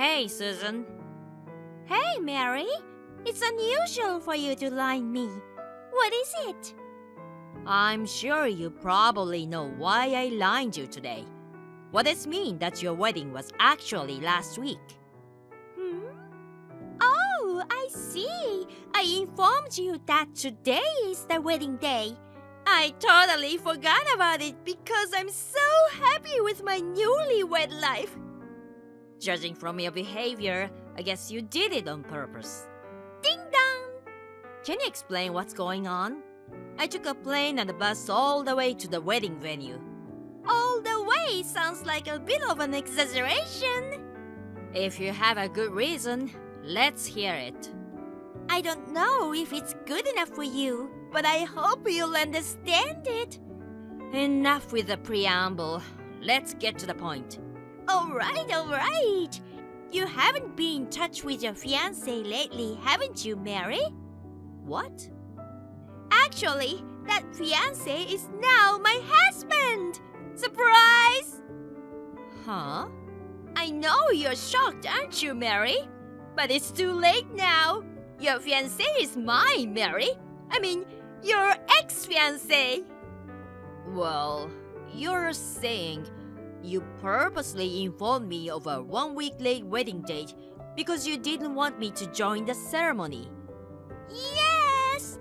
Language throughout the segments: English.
Hey, Susan. Hey, Mary. It's unusual for you to line me. What is it? I'm sure you probably know why I lined you today. What does it mean that your wedding was actually last week? Oh, I see. I informed you that today is the wedding day. I totally forgot about it because I'm so happy with my newlywed life. Judging from your behavior, I guess you did it on purpose. Ding dong! Can you explain what's going on? I took a plane and a bus all the way to the wedding venue. All the way sounds like a bit of an exaggeration. If you have a good reason, let's hear it. I don't know if it's good enough for you, but I hope you'll understand it. Enough with the preamble. Let's get to the point. All right. You haven't been in touch with your fiance lately, haven't you, Mary? What? Actually, that fiance is now my husband! Surprise! Huh? I know you're shocked, aren't you, Mary? But it's too late now. Your fiance is mine, Mary. I mean, your ex-fiance. Well, you're saying you purposely informed me of a 1 week late wedding date because you didn't want me to join the ceremony. Yes!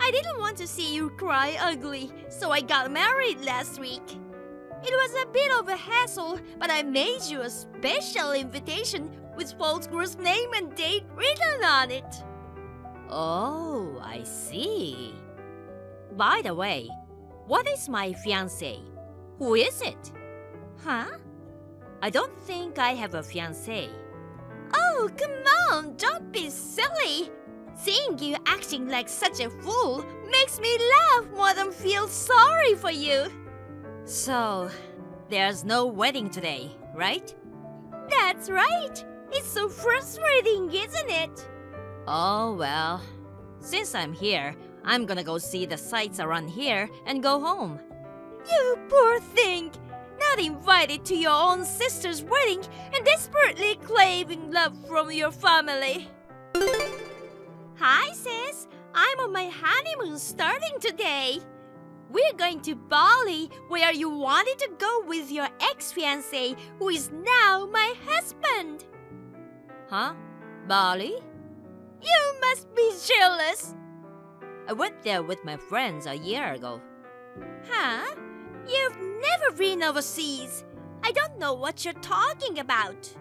I didn't want to see you cry ugly, so I got married last week. It was a bit of a hassle, but I made you a special invitation with both groom's name and date written on it. Oh, I see. By the way, what is my fiancé? Who is it? Huh? I don't think I have a fiancé. Oh, come on, don't be silly. Seeing you acting like such a fool makes me laugh more than feel sorry for you. So, there's no wedding today, right? That's right. It's so frustrating, isn't it? Oh, well. Since I'm here, I'm gonna go see the sights around here and go home. You poor thing. Not invited to your own sister's wedding and desperately craving love from your family. Hi, sis. I'm on my honeymoon starting today. We're going to Bali, where you wanted to go with your ex-fiancé, who is now my husband. Huh? Bali? You must be jealous. I went there with my friends a year ago. Huh? You've never been overseas. I don't know what you're talking about.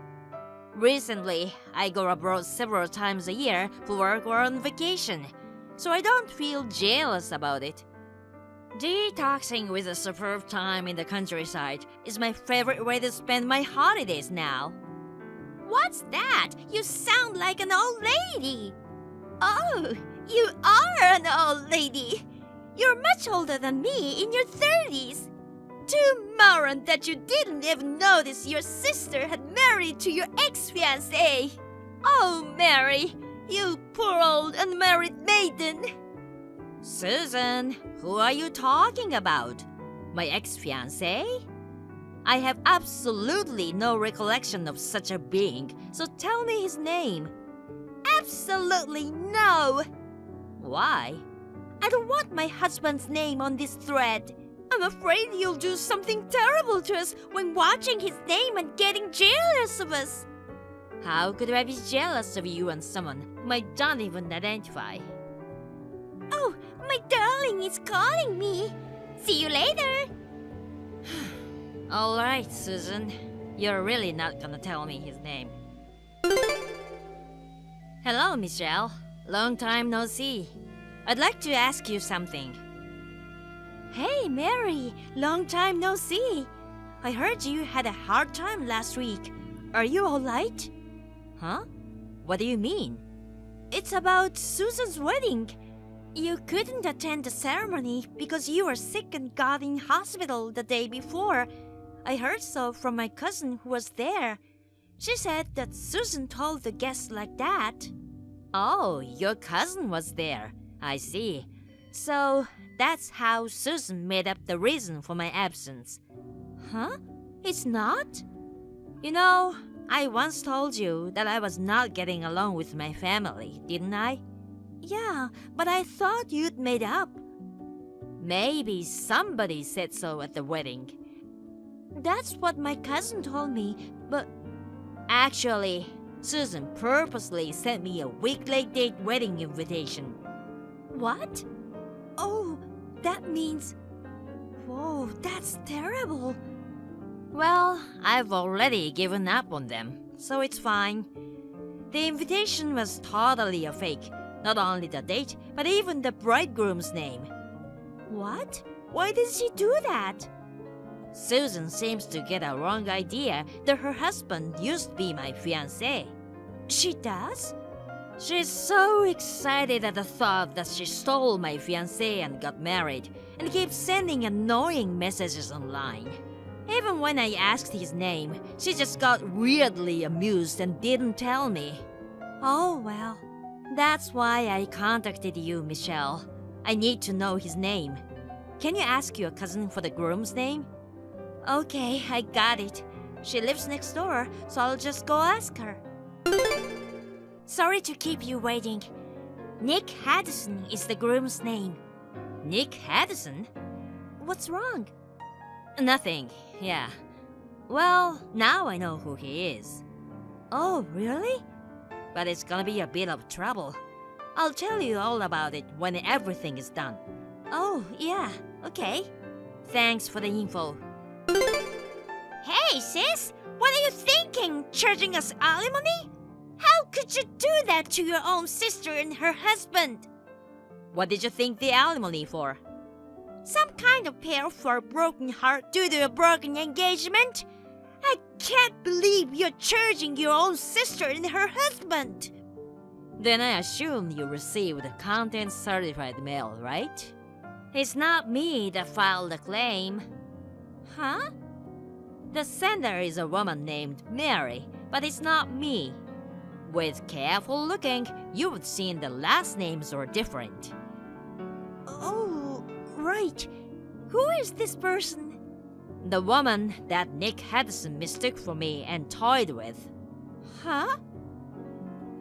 Recently, I go abroad several times a year for work or on vacation, so I don't feel jealous about it. Detoxing with a superb time in the countryside is my favorite way to spend my holidays now. What's that? You sound like an old lady. Oh, you are an old lady. You're much older than me, in your 30s. Too moron that you didn't even notice your sister had married to your ex-fiancé. Oh, Mary, you poor old unmarried maiden. Susan, who are you talking about? My ex-fiancé? I have absolutely no recollection of such a being, so tell me his name. Absolutely no. Why? I don't want my husband's name on this thread. I'm afraid you'll do something terrible to us when watching his name and getting jealous of us. How could I be jealous of you and someone whom I don't even identify? Oh, my darling is calling me. See you later. All right, Susan. You're really not gonna tell me his name. Hello, Michelle. Long time no see. I'd like to ask you something. Hey, Mary. Long time no see. I heard you had a hard time last week. Are you all right? Huh? What do you mean? It's about Susan's wedding. You couldn't attend the ceremony because you were sick and got in hospital the day before. I heard so from my cousin who was there. She said that Susan told the guests like that. Oh, your cousin was there. I see. So, that's how Susan made up the reason for my absence. Huh? It's not? You know, I once told you that I was not getting along with my family, didn't I? Yeah, but I thought you'd made up. Maybe somebody said so at the wedding. That's what my cousin told me, but Actually, Susan purposely sent me a week late date wedding invitation. what? Oh, that means... Whoa, that's terrible. Well, I've already given up on them, so it's fine. The invitation was totally a fake. Not only the date, but even the bridegroom's name. What? Why did she do that? Susan seems to get a wrong idea that her husband used to be my fiance. She does? She's so excited at the thought that she stole my fiance and got married, and keeps sending annoying messages online. Even when I asked his name, she just got weirdly amused and didn't tell me. Oh, well. That's why I contacted you, Michelle. I need to know his name. Can you ask your cousin for the groom's name? Okay, I got it. She lives next door, so I'll just go ask her. Sorry to keep you waiting. Nick Haddison is the groom's name. Nick Haddison? What's wrong? Nothing, yeah. Well, now I know who he is. Oh, really? But it's gonna be a bit of trouble. I'll tell you all about it when everything is done. Oh, yeah, okay. Thanks for the info. Hey, sis! What are you thinking? Charging us alimony? How could you do that to your own sister and her husband? What did you think the alimony for? Some kind of pair for a broken heart due to a broken engagement? I can't believe you're charging your own sister and her husband. Then I assume you received the contents certified mail, right? It's not me that filed the claim. Huh? The sender is a woman named Mary, but it's not me. With careful looking, you would see the last names are different. Oh, right. Who is this person? The woman that Nick Haddison mistook for me and toyed with. Huh?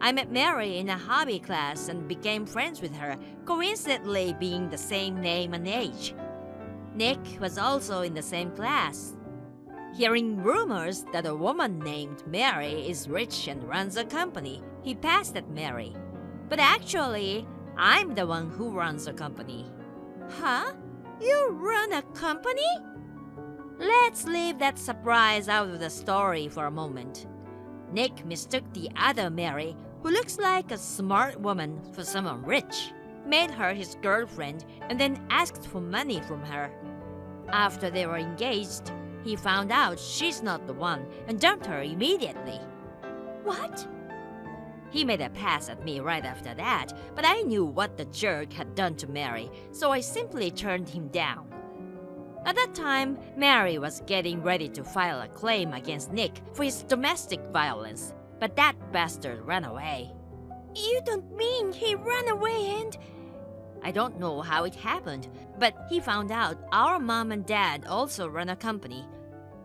I met Mary in a hobby class and became friends with her, coincidentally being the same name and age. Nick was also in the same class. Hearing rumors that a woman named Mary is rich and runs a company, he passed at Mary. But actually, I'm the one who runs a company. Huh? You run a company? Let's leave that surprise out of the story for a moment. Nick mistook the other Mary, who looks like a smart woman, for someone rich, made her his girlfriend, and then asked for money from her. After they were engaged, he found out she's not the one and dumped her immediately. What? He made a pass at me right after that, but I knew what the jerk had done to Mary, so I simply turned him down. At that time, Mary was getting ready to file a claim against Nick for his domestic violence, but that bastard ran away. You don't mean he ran away and... I don't know how it happened, but he found out our mom and dad also run a company.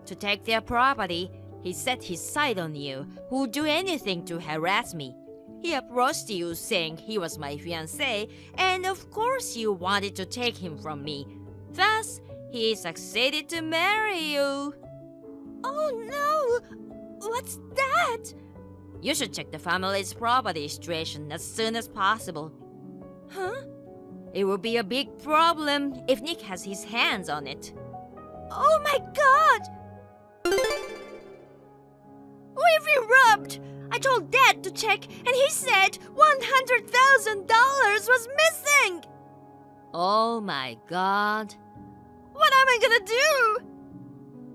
To take their property, he set his sight on you, who would do anything to harass me. He approached you saying he was my fiancé, and of course you wanted to take him from me. Thus, he succeeded to marry you. Oh no! What's that? You should check the family's property situation as soon as possible. Huh? It will be a big problem if Nick has his hands on it. Oh my god! We've been robbed! I told Dad to check and he said $100,000 was missing! Oh my god. What am I gonna do?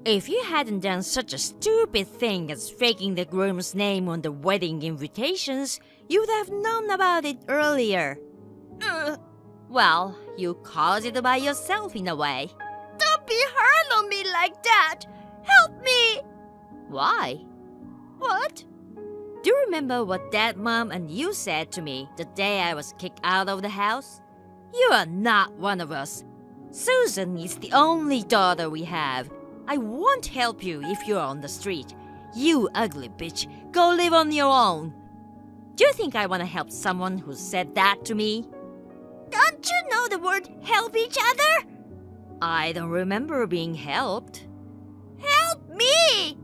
If you hadn't done such a stupid thing as faking the groom's name on the wedding invitations, you'd have known about it earlier. Well, you caused it by yourself in a way. Don't be hard on me like that! Help me! Why? What? Do you remember what Dad, Mom, and you said to me the day I was kicked out of the house? You are not one of us. Susan is the only daughter we have. I won't help you if you're on the street. You ugly bitch, go live on your own. Do you think I want to help someone who said that to me? Don't you know the word help each other? I don't remember being helped. Help me!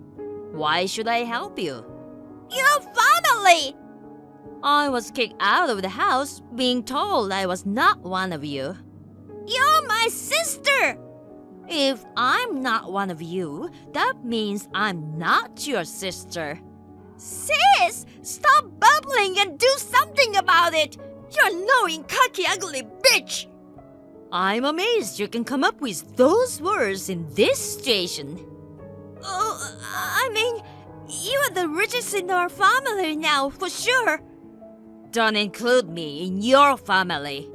Why should I help you? Your family! I was kicked out of the house being told I was not one of you. You're my sister! If I'm not one of you, that means I'm not your sister. Sis! Stop bubbling and do something about it! You annoying, cocky, ugly bitch! I'm amazed you can come up with those words in this situation. Oh, I mean, you are the richest in our family now, for sure. Don't include me in your family.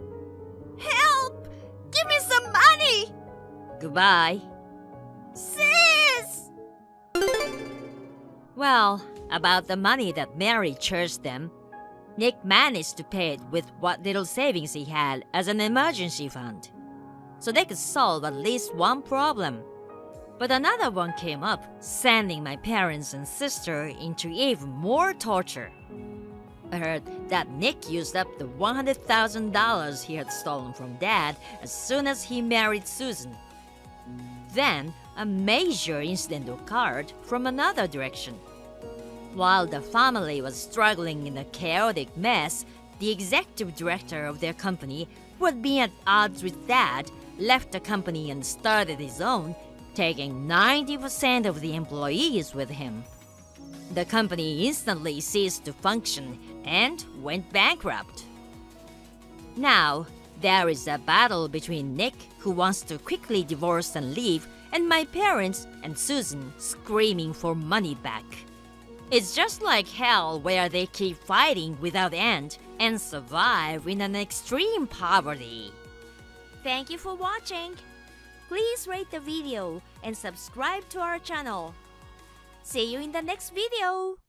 Help! Give me some money! Goodbye. Sis! Well, about the money that Mary charged them, Nick managed to pay it with what little savings he had as an emergency fund. So they could solve at least one problem. But another one came up, sending my parents and sister into even more torture. I heard that Nick used up the $100,000 he had stolen from Dad as soon as he married Susan. Then, a major incident occurred from another direction. While the family was struggling in a chaotic mess, the executive director of their company, who had been at odds with Dad, left the company and started his own, taking 90% of the employees with him. The company instantly ceased to function and went bankrupt. Now, there is a battle between Nick, who wants to quickly divorce and leave, and my parents and Susan screaming for money back. It's just like hell where they keep fighting without end and survive in an extreme poverty. Thank you for watching. Please rate the video and subscribe to our channel. See you in the next video.